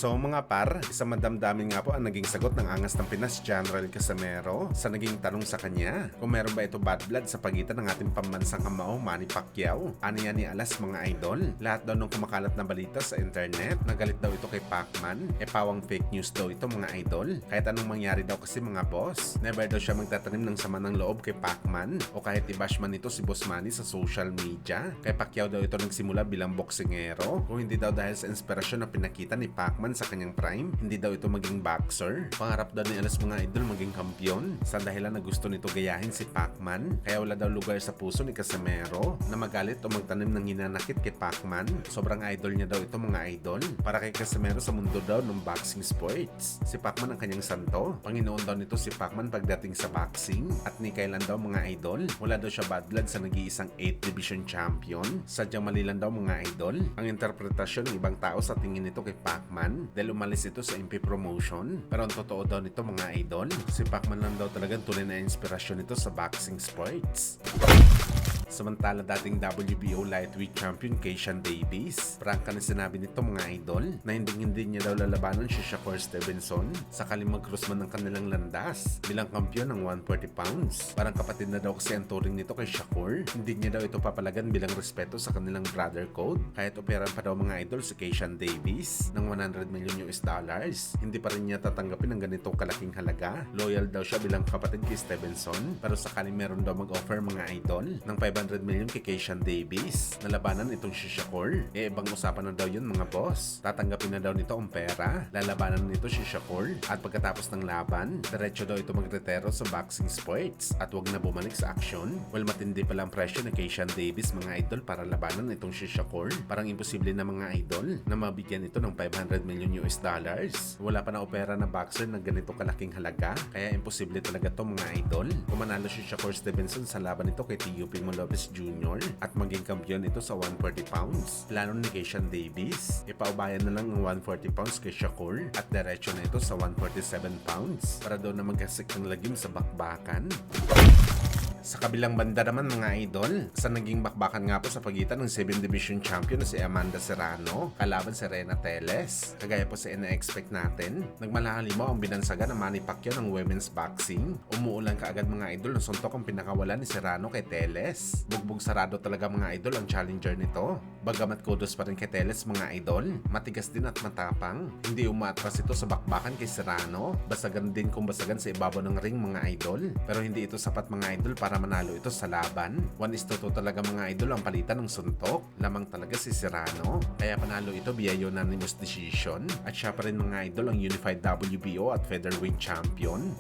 So mga par, isang madamdamin nga po ang naging sagot ng Angas ng Pinas General Casimero sa naging tanong sa kanya kung meron ba ito bad blood sa pagitan ng ating pambansang kamao Manny Pacquiao. Ano yan ni Alas mga idol? Lahat daw nung kumakalat na balita sa internet, nagalit daw ito kay Pacman, pawang fake news daw ito mga idol. Kahit anong mangyari daw kasi mga boss, never daw siya magtatanim ng sama ng loob kay Pacman o kahit i-bash man ito si Boss Manny sa social media. Kay Pacquiao daw ito nagsimula bilang boksingero, kung hindi daw dahil sa inspirasyon na pinakita ni Pacman sa kanyang prime, hindi daw ito maging boxer. Pangarap daw ni Alas mga idol maging kampiyon sa dahilan na gusto nito gayahin si Pacman. Kaya wala daw lugar sa puso ni Casimero na magalit o magtanim ng hinanakit kay Pacman. Sobrang idol niya daw ito mga idol. Para kay Casimero sa mundo daw ng boxing sports, si Pacman ang kanyang santo. Panginoon daw nito si Pacman pagdating sa boxing. At ni kailan daw mga idol, wala daw siya bad blood sa nag-iisang 8th division champion. Sadyang mali lang daw mga idol ang interpretasyon ng ibang tao sa tingin nito kay Pacman dahil umalis ito sa MP promotion. Pero ang totoo daw nito mga idol, si Pacman lang daw talagang tunay na inspirasyon nito sa boxing sports. Samantala dating WBO lightweight champion Keishan Davis, prangka na sinabi nito mga idol na hindi niya daw lalabanan si Shakur Stevenson sakaling mag-cross man ng kanilang landas bilang kampiyon ng 140 pounds. Parang kapatid na daw kasi ang turing nito kay Shakur. Hindi niya daw ito papalagan bilang respeto sa kanilang brother code. Kahit operan pa daw mga idol si Keishan Davis ng $100 million. Hindi pa rin niya tatanggapin ang ganitong kalaking halaga. Loyal daw siya bilang kapatid kay Stevenson, pero sakaling meron daw mag-offer mga idol ng $500 million kay Keishan Davis na labanan itong si Shakur, ibang usapan na daw yun mga boss. Tatanggapin na daw nito ang pera, lalabanan nito si Shakur, at pagkatapos ng laban, diretso daw ito magretero sa boxing sports at wag na bumalik sa aksyon. Well, matindi pala ang presyo ni Keishan Davis mga idol para labanan itong si Shakur. Parang imposible na mga idol na mabigyan ito ng $500 million. Wala pa na opera na boxer na ganito kalaking halaga, kaya imposible talaga to mga idol. Kung manalo si Shakur Stevenson sa laban nito kay T.U.P. Lopez Jr. at maging kampiyon ito sa 140 pounds. Plano ni Keishan Davis, ipaubayan na lang ang 140 pounds kay Shakur at diretso na ito sa 147 pounds para daw na maghasik ng lagim sa bakbakan. Sa kabilang banda naman mga idol, sa naging bakbakan nga po sa pagitan ng 7th Division Champion na si Amanda Serrano kalaban si Rena Teles. Kagaya po sa ina-expect natin, nagmalahalimaw ang binansagan ng Manny Pacquiao ng women's boxing. Umuulan kaagad mga idol na suntok ang pinakawalan ni Serrano kay Teles. Bugbog sarado talaga mga idol ang challenger nito. Bagamat kudos pa rin kay Teles mga idol, matigas din at matapang. Hindi umatras ito sa bakbakan kay Serrano. Basagan din kung basagan sa ibabaw ng ring mga idol. Pero hindi ito sapat mga idol para manalo ito sa laban. 1-2 talaga mga idol ang palitan ng suntok. Lamang talaga si Serrano. Kaya panalo ito via unanimous decision. At siya pa rin mga idol ang unified WBO at featherweight champion.